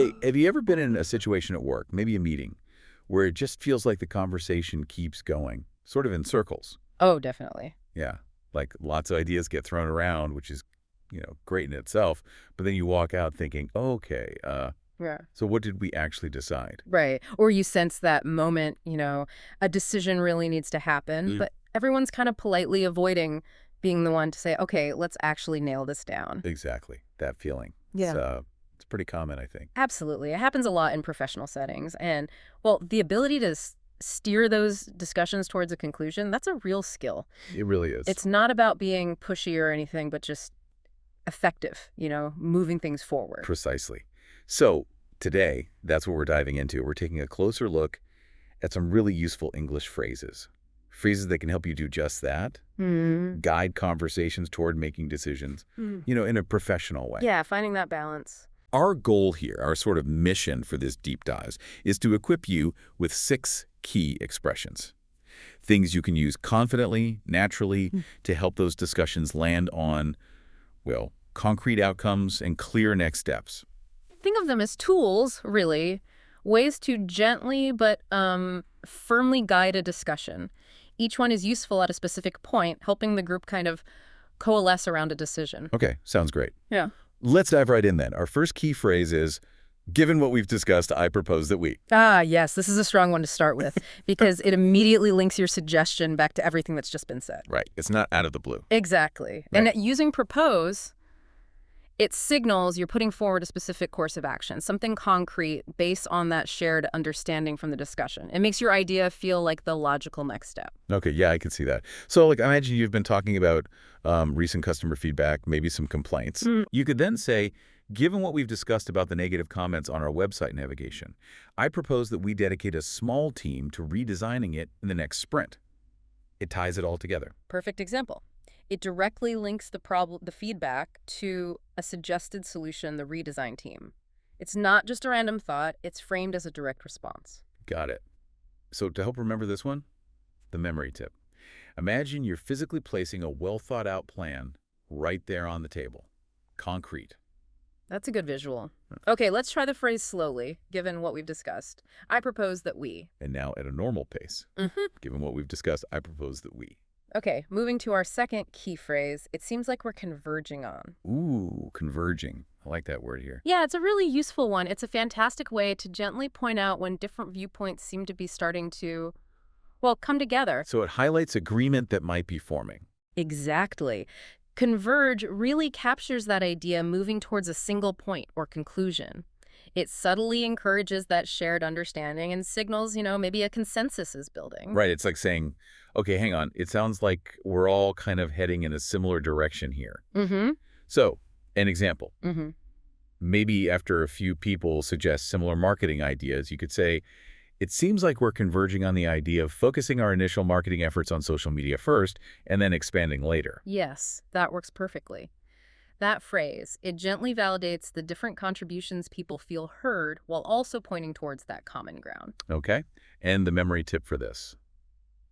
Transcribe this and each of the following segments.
Hey, have you ever been in a situation at work, maybe a meeting, where it just feels like the conversation keeps going, sort of in circles? Oh, definitely. Yeah, like lots of ideas get thrown around, which is, great in itself. But then you walk out thinking, okay, Yeah. so what did we actually decide? Right. Or you sense that moment, a decision really needs to happen, but everyone's kind of politely avoiding being the one to say, okay, let's actually nail this down. Exactly, that feeling. Yeah. It's pretty common, I think. Absolutely. It happens a lot in professional settings. And, well, the ability to steer those discussions towards a conclusion, that's a real skill. It really is. It's not about being pushy or anything, but just effective, moving things forward. Precisely. So today, that's what we're diving into. We're taking a closer look at some really useful English phrases. Phrases that can help you do just that, guide conversations toward making decisions, in a professional way. Yeah, finding that balance. Our goal here, our sort of mission for this deep dive, is to equip you with 6 key expressions. Things you can use confidently, naturally, to help those discussions land on, well, concrete outcomes and clear next steps. Think of them as tools, really, ways to gently but firmly guide a discussion. Each one is useful at a specific point, helping the group kind of coalesce around a decision. Okay, sounds great. Yeah. Let's dive right in then. Our first key phrase is, given what we've discussed, I propose that we. Ah, yes, this is a strong one to start with because it immediately links your suggestion back to everything that's just been said. Right. It's not out of the blue. Exactly. Right. And using propose, it signals you're putting forward a specific course of action, something concrete based on that shared understanding from the discussion. It makes your idea feel like the logical next step. Okay, yeah, I can see that. So, I imagine you've been talking about recent customer feedback, maybe some complaints. You could then say, given what we've discussed about the negative comments on our website navigation, I propose that we dedicate a small team to redesigning it in the next sprint. It ties it all together. Perfect example. It directly links the feedback to a suggested solution, the redesign team. It's not just a random thought, it's framed as a direct response. Got it. So to help remember this one, the memory tip. Imagine you're physically placing a well-thought-out plan right there on the table. Concrete. That's a good visual. Okay, let's try the phrase slowly, given what we've discussed. I propose that we. And now at a normal pace. Given what we've discussed, I propose that we. Okay, moving to our second key phrase, it seems like we're converging on. Ooh, converging. I like that word here. Yeah, it's a really useful one. It's a fantastic way to gently point out when different viewpoints seem to be starting to, well, come together. So it highlights agreement that might be forming. Exactly. Converge really captures that idea moving towards a single point or conclusion. It subtly encourages that shared understanding and signals, maybe a consensus is building. Right, it's like saying, okay, hang on, it sounds like we're all kind of heading in a similar direction here. So, an example. Maybe after a few people suggest similar marketing ideas, you could say, it seems like we're converging on the idea of focusing our initial marketing efforts on social media first and then expanding later. Yes, that works perfectly. That phrase, it gently validates the different contributions people feel heard while also pointing towards that common ground. Okay, and the memory tip for this.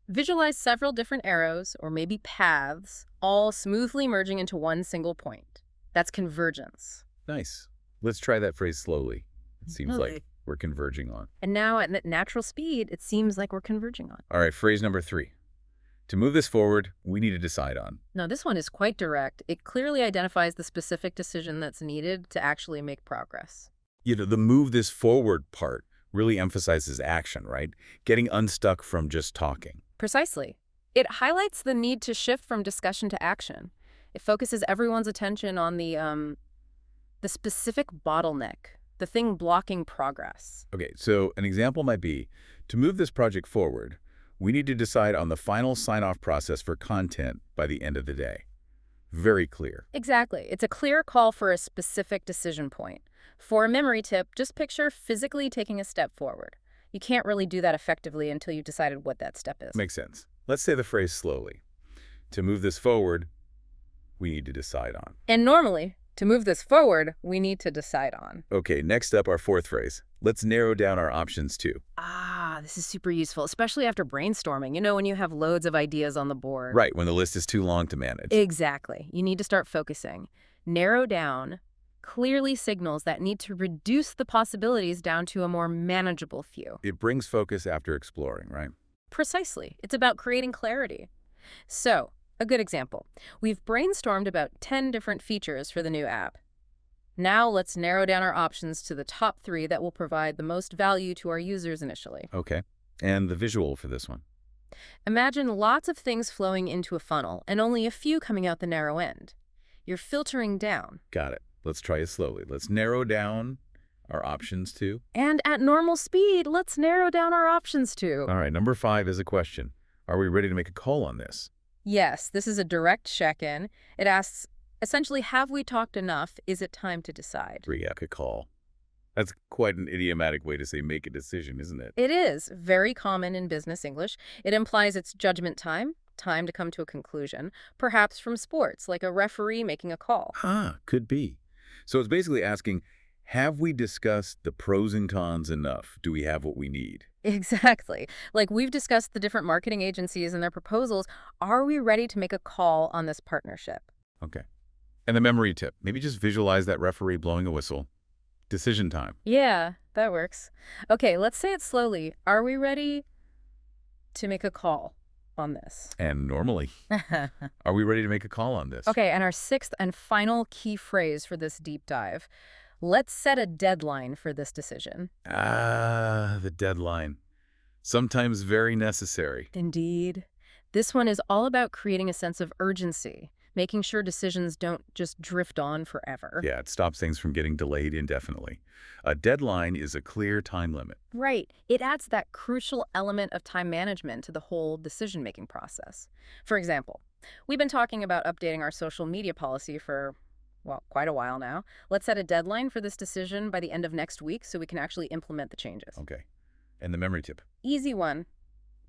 Visualize several different arrows, or maybe paths, all smoothly merging into one single point. That's convergence. Nice. Let's try that phrase slowly. It seems like we're converging on. And now at natural speed, it seems like we're converging on. All right, phrase number 3. To move this forward, we need to decide on. Now, this one is quite direct. It clearly identifies the specific decision that's needed to actually make progress. The move this forward part really emphasizes action, right? Getting unstuck from just talking. Precisely. It highlights the need to shift from discussion to action. It focuses everyone's attention on the specific bottleneck, the thing blocking progress. Okay, so an example might be, to move this project forward, we need to decide on the final sign-off process for content by the end of the day. Very clear. Exactly. It's a clear call for a specific decision point. For a memory tip, just picture physically taking a step forward. You can't really do that effectively until you've decided what that step is. Makes sense. Let's say the phrase slowly. To move this forward, we need to decide on. And normally, to move this forward, we need to decide on. Okay, next up, our 4th phrase. Let's narrow down our options too. This is super useful, especially after brainstorming, when you have loads of ideas on the board. Right, when the list is too long to manage. Exactly. You need to start focusing. Narrow down clearly signals that need to reduce the possibilities down to a more manageable few. It brings focus after exploring, right? Precisely. It's about creating clarity. So, a good example. We've brainstormed about 10 different features for the new app. Now let's narrow down our options to the top 3 that will provide the most value to our users initially. Okay. And the visual for this one? Imagine lots of things flowing into a funnel and only a few coming out the narrow end. You're filtering down. Got it. Let's try it slowly. Let's narrow down our options to. And at normal speed, let's narrow down our options too. All right, number 5 is a question. Are we ready to make a call on this? Yes, this is a direct check-in. It asks, essentially, have we talked enough? Is it time to decide? Make a call. That's quite an idiomatic way to say make a decision, isn't it? It is very common in business English. It implies it's judgment time, time to come to a conclusion, perhaps from sports, like a referee making a call. Could be. So it's basically asking, have we discussed the pros and cons enough? Do we have what we need? Exactly. Like we've discussed the different marketing agencies and their proposals. Are we ready to make a call on this partnership? Okay. And the memory tip, maybe just visualize that referee blowing a whistle. Decision time. Yeah, that works. Okay, let's say it slowly. Are we ready to make a call on this? And normally, are we ready to make a call on this? Okay, and our 6th and final key phrase for this deep dive. Let's set a deadline for this decision. The deadline. Sometimes very necessary. Indeed. This one is all about creating a sense of urgency, making sure decisions don't just drift on forever. Yeah, it stops things from getting delayed indefinitely. A deadline is a clear time limit. Right. It adds that crucial element of time management to the whole decision-making process. For example, we've been talking about updating our social media policy for, well, quite a while now. Let's set a deadline for this decision by the end of next week so we can actually implement the changes. Okay. And the memory tip? Easy one.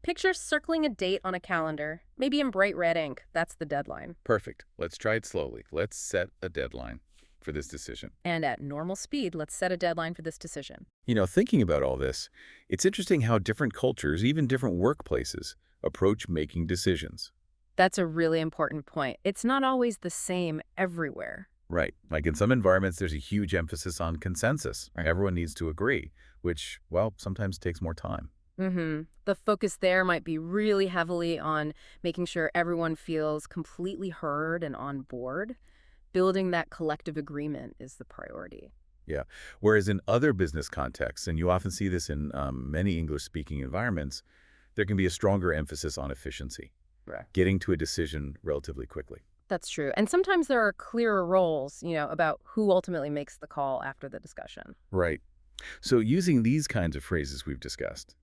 Picture circling a date on a calendar, maybe in bright red ink. That's the deadline. Perfect. Let's try it slowly. Let's set a deadline for this decision. And at normal speed, let's set a deadline for this decision. You know, thinking about all this, it's interesting how different cultures, even different workplaces, approach making decisions. That's a really important point. It's not always the same everywhere. Right. Like in some environments, there's a huge emphasis on consensus. Right. Everyone needs to agree, which, well, sometimes takes more time. The focus there might be really heavily on making sure everyone feels completely heard and on board. Building that collective agreement is the priority. Yeah. Whereas in other business contexts, and you often see this in many English-speaking environments, there can be a stronger emphasis on efficiency. Right. Getting to a decision relatively quickly. That's true. And sometimes there are clearer roles, about who ultimately makes the call after the discussion. Right. So using these kinds of phrases we've discussed,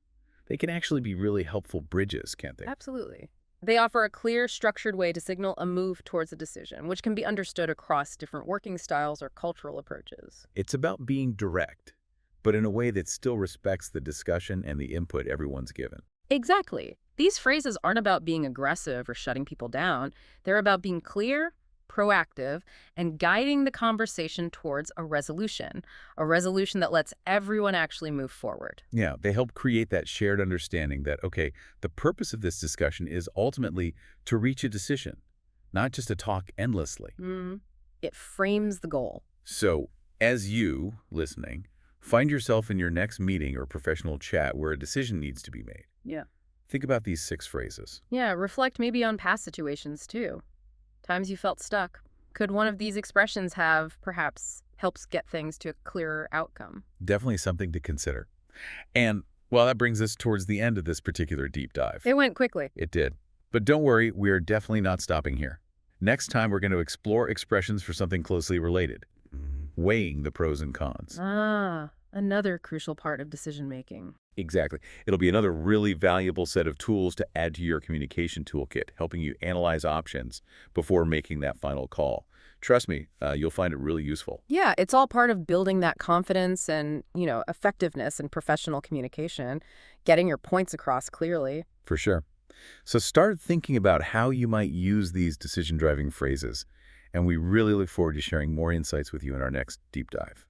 they can actually be really helpful bridges, can't they? Absolutely. They offer a clear, structured way to signal a move towards a decision, which can be understood across different working styles or cultural approaches. It's about being direct, but in a way that still respects the discussion and the input everyone's given. Exactly. These phrases aren't about being aggressive or shutting people down. They're about being clear, proactive, and guiding the conversation towards a resolution that lets everyone actually move forward. Yeah, they help create that shared understanding that, okay, the purpose of this discussion is ultimately to reach a decision, not just to talk endlessly. It frames the goal. So, as you, listening, find yourself in your next meeting or professional chat where a decision needs to be made. Yeah. Think about these 6 phrases. Yeah, reflect maybe on past situations too. Times you felt stuck. Could one of these expressions have, perhaps, helps get things to a clearer outcome? Definitely something to consider. And, well, that brings us towards the end of this particular deep dive. It went quickly. It did. But don't worry, we're definitely not stopping here. Next time, we're going to explore expressions for something closely related. Weighing the pros and cons. Another crucial part of decision-making. Exactly. It'll be another really valuable set of tools to add to your communication toolkit, helping you analyze options before making that final call. Trust me, you'll find it really useful. Yeah, it's all part of building that confidence and, effectiveness in professional communication, getting your points across clearly. For sure. So start thinking about how you might use these decision-driving phrases, and we really look forward to sharing more insights with you in our next deep dive.